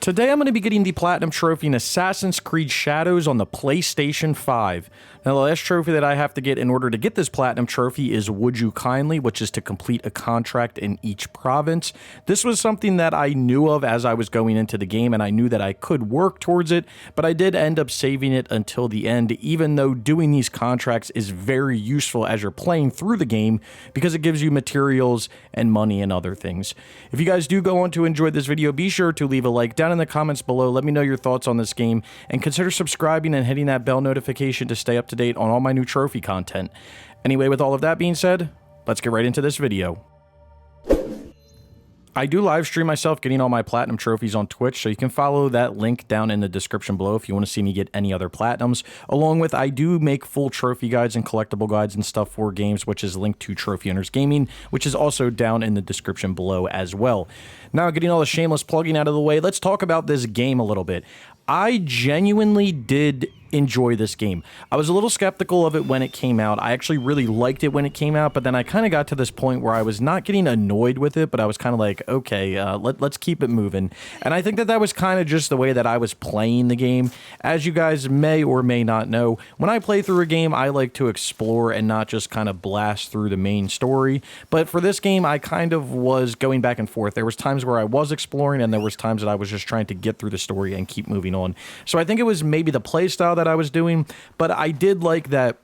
Today I'm going to be getting the Platinum Trophy in Assassin's Creed Shadows on the PlayStation 5. Now the last trophy that I have to get in order to get this Platinum Trophy is Would You Kindly, which is to complete a contract in each province. This was something that I knew of as I was going into the game, and I knew that I could work towards it, but I did end up saving it until the end, even though doing these contracts is very useful as you're playing through the game because it gives you materials and money and other things. If you guys do go on to enjoy this video, be sure to leave a like down in the comments below. Let me know your thoughts on this game, and consider subscribing and hitting that bell notification to stay up to date on all my new trophy content. Anyway, with all of that being said, let's get right into this video. I do live stream myself getting all my platinum trophies on Twitch, so you can follow that link down in the description below if you want to see me get any other platinums. Along with, I do make full trophy guides and collectible guides and stuff for games, which is linked to Trophy Hunters Gaming, which is also down in the description below as well. Now, getting all the shameless plugging out of the way, let's talk about this game a little bit. I genuinely did enjoy this game. I was a little skeptical of it when it came out. I actually really liked it when it came out, but then I kind of got to this point where I was not getting annoyed with it, but I was kind of like, okay, let's keep it moving. And I think that that was kind of just the way that I was playing the game. As you guys may or may not know, when I play through a game, I like to explore and not just kind of blast through the main story. But for this game, I kind of was going back and forth. There was times where I was exploring, and there was times that I was just trying to get through the story and keep moving on. So I think it was maybe the play style that I was doing, but I did like that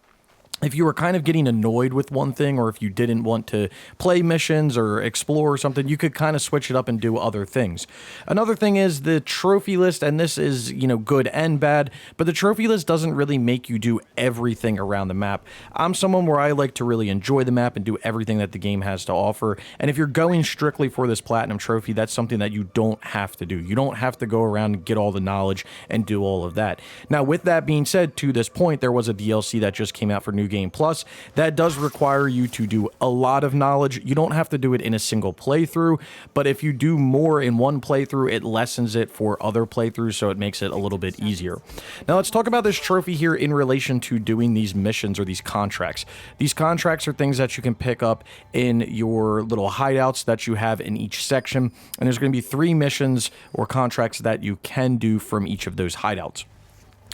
if you were kind of getting annoyed with one thing, or if you didn't want to play missions or explore or something, you could kind of switch it up and do other things. Another thing is the trophy list, and this is, you know, good and bad, but the trophy list doesn't really make you do everything around the map. I'm someone where I like to really enjoy the map and do everything that the game has to offer, and if you're going strictly for this Platinum Trophy, that's something that you don't have to do. You don't have to go around and get all the knowledge and do all of that. Now, with that being said, to this point, there was a DLC that just came out for New Game Plus that does require you to do a lot of knowledge. You don't have to do it in a single playthrough, but if you do more in one playthrough, it lessens it for other playthroughs, so it makes it a little bit easier. Now let's talk about this trophy here in relation to doing these missions or these contracts. These contracts are things that you can pick up in your little hideouts that you have in each section, and there's going to be 3 missions or contracts that you can do from each of those hideouts.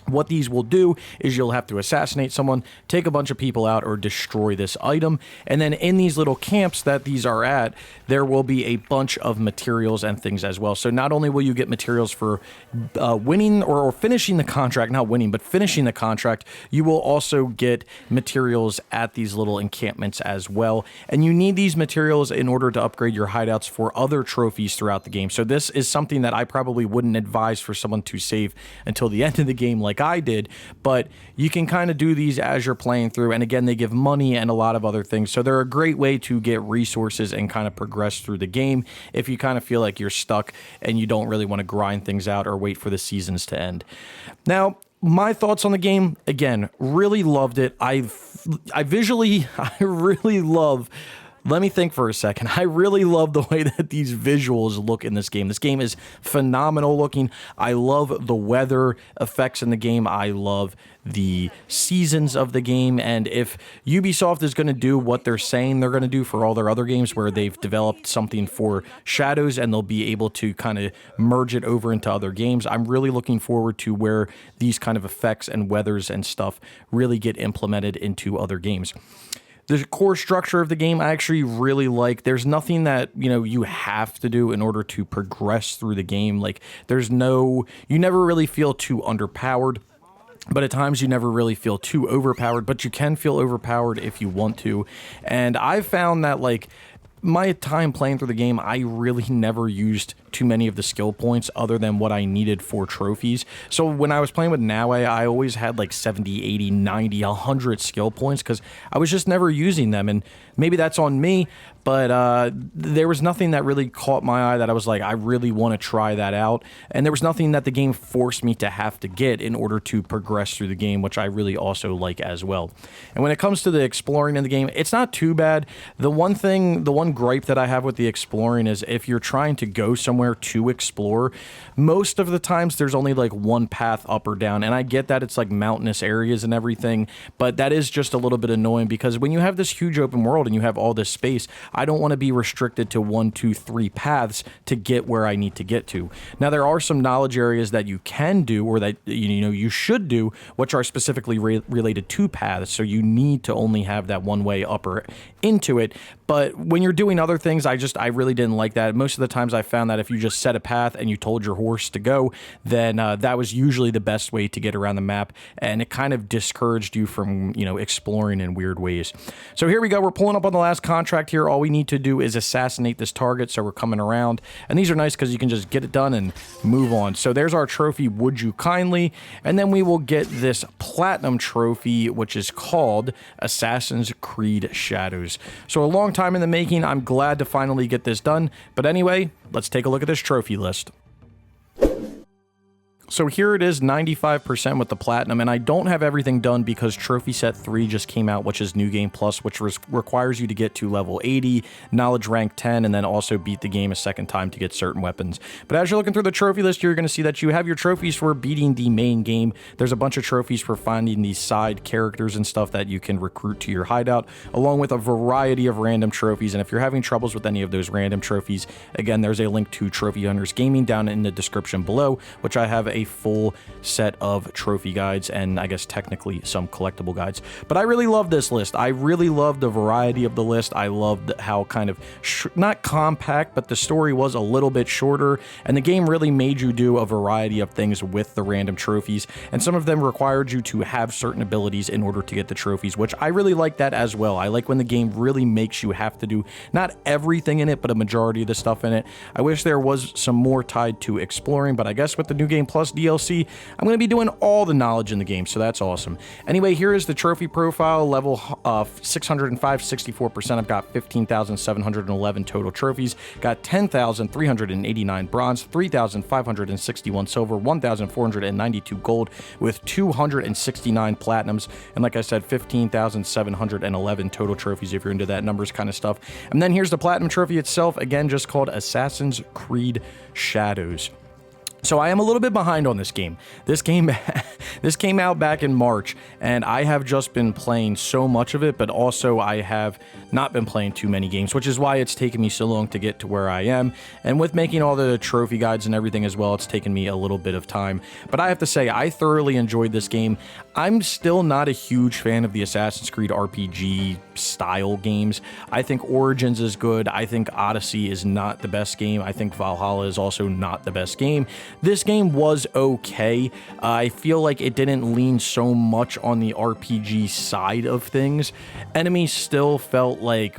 What these will do is you'll have to assassinate someone, take a bunch of people out, or destroy this item. And then in these little camps that these are at, there will be a bunch of materials and things as well. So not only will you get materials for winning or finishing the contract, not winning, but finishing the contract, you will also get materials at these little encampments as well. And you need these materials in order to upgrade your hideouts for other trophies throughout the game. So this is something that I probably wouldn't advise for someone to save until the end of the game like I did, but you can kind of do these as you're playing through, and again, they give money and a lot of other things, so they're a great way to get resources and kind of progress through the game if you kind of feel like you're stuck and you don't really want to grind things out or wait for the seasons to end. Now, my thoughts on the game, again, really loved it. I really love. Let me think for a second. I really love the way that these visuals look in this game. This game is phenomenal looking. I love the weather effects in the game. I love the seasons of the game. And if Ubisoft is going to do what they're saying they're going to do for all their other games, where they've developed something for Shadows and they'll be able to kind of merge it over into other games, I'm really looking forward to where these kind of effects and weathers and stuff really get implemented into other games. The core structure of the game I actually really like. There's nothing that, you know, you have to do in order to progress through the game. Like, you never really feel too underpowered, but at times you never really feel too overpowered, but you can feel overpowered if you want to. And I've found that, like, my time playing through the game, I really never used too many of the skill points other than what I needed for trophies. So when I was playing with Naue, I always had like 70, 80, 90, 100 skill points because I was just never using them. And maybe that's on me, but there was nothing that really caught my eye that I was like, I really want to try that out. And there was nothing that the game forced me to have to get in order to progress through the game, which I really also like as well. And when it comes to the exploring in the game, it's not too bad. The one gripe that I have with the exploring is if you're trying to go somewhere somewhere to explore, most of the times there's only like one path up or down. And I get that it's like mountainous areas and everything, but that is just a little bit annoying because when you have this huge open world and you have all this space, I don't want to be restricted to 1, 2, 3 paths to get where I need to get to. Now, there are some knowledge areas that you can do or that you should do, which are specifically related to paths. So you need to only have that one way up or into it. But when you're doing other things, I really didn't like that. Most of the times I found that if you just set a path and you told your horse to go, then that was usually the best way to get around the map. And it kind of discouraged you from, exploring in weird ways. So here we go. We're pulling up on the last contract here. All we need to do is assassinate this target. So we're coming around. And these are nice because you can just get it done and move on. So there's our trophy, Would You Kindly? And then we will get this platinum trophy, which is called Assassin's Creed Shadows. So a long time in the making. I'm glad to finally get this done. But anyway, let's take a look at this trophy list. So here it is, 95% with the platinum, and I don't have everything done because Trophy Set 3 just came out, which is New Game Plus, which requires you to get to level 80, Knowledge Rank 10, and then also beat the game a second time to get certain weapons. But as you're looking through the trophy list, you're going to see that you have your trophies for beating the main game. There's a bunch of trophies for finding these side characters and stuff that you can recruit to your hideout, along with a variety of random trophies. And if you're having troubles with any of those random trophies, again, there's a link to Trophy Hunters Gaming down in the description below, which I have a full set of trophy guides and I guess technically some collectible guides. But I really love this list. I really love the variety of the list. I loved how kind of not compact, but the story was a little bit shorter, and the game really made you do a variety of things with the random trophies, and some of them required you to have certain abilities in order to get the trophies, which I really like that as well. I like when the game really makes you have to do not everything in it, but a majority of the stuff in it. I wish there was some more tied to exploring, but I guess with the New Game Plus DLC, I'm going to be doing all the knowledge in the game, so that's awesome. Anyway, here is the trophy profile, level 605, 64%. I've got 15,711 total trophies, got 10,389 bronze, 3,561 silver, 1,492 gold, with 269 platinums, and like I said, 15,711 total trophies if you're into that numbers kind of stuff. And then here's the platinum trophy itself, again, just called Assassin's Creed Shadows. So I am a little bit behind on this game. This came out back in March, and I have just been playing so much of it, but also I have not been playing too many games, which is why it's taken me so long to get to where I am. And with making all the trophy guides and everything as well, it's taken me a little bit of time. But I have to say, I thoroughly enjoyed this game. I'm still not a huge fan of the Assassin's Creed RPG style games. I think Origins is good. I think Odyssey is not the best game. I think Valhalla is also not the best game. This game was okay. I feel like it didn't lean so much on the RPG side of things. Enemies still felt like,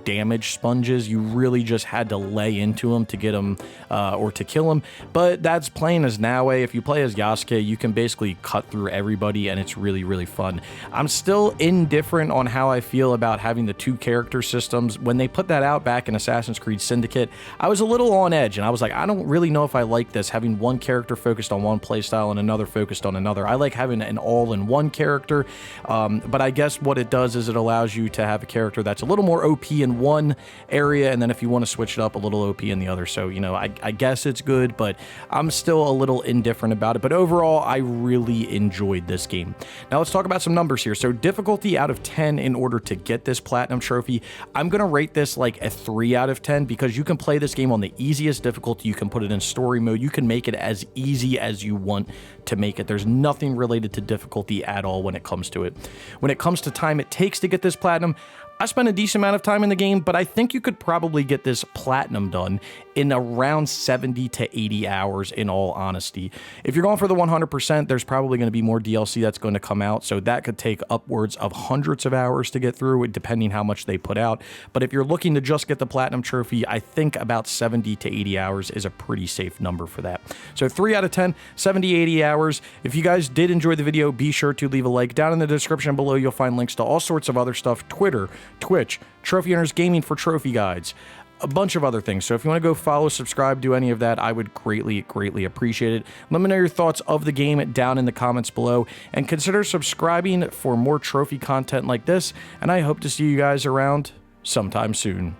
damage sponges. You really just had to lay into them to get them or to kill them. But that's playing as Naue. If you play as Yasuke, you can basically cut through everybody, and it's really, really fun. I'm still indifferent on how I feel about having the 2 character systems. When they put that out back in Assassin's Creed Syndicate, I was a little on edge, and I was like, I don't really know if I like this, having one character focused on one playstyle and another focused on another. I like having an all-in-one character, but I guess what it does is it allows you to have a character that's a little more OP in one area, and then if you want to switch it up, a little OP in the other. So, I guess it's good, but I'm still a little indifferent about it. But overall, I really enjoyed this game. Now let's talk about some numbers here. So difficulty out of 10 in order to get this platinum trophy. I'm going to rate this like a 3 out of 10 because you can play this game on the easiest difficulty. You can put it in story mode. You can make it as easy as you want to make it. There's nothing related to difficulty at all when it comes to it. When it comes to time it takes to get this platinum, I spent a decent amount of time in the game, but I think you could probably get this platinum done in around 70 to 80 hours, in all honesty. If you're going for the 100%, there's probably going to be more DLC that's going to come out, so that could take upwards of hundreds of hours to get through, depending how much they put out. But if you're looking to just get the platinum trophy, I think about 70 to 80 hours is a pretty safe number for that. So 3 out of 10, 70, 80 hours. If you guys did enjoy the video, be sure to leave a like. Down in the description below, you'll find links to all sorts of other stuff, Twitter, Twitch, Trophy Hunters Gaming for trophy guides, a bunch of other things. So if you want to go follow, subscribe, do any of that, I would greatly, greatly appreciate it. Let me know your thoughts of the game down in the comments below, and consider subscribing for more trophy content like this, and I hope to see you guys around sometime soon.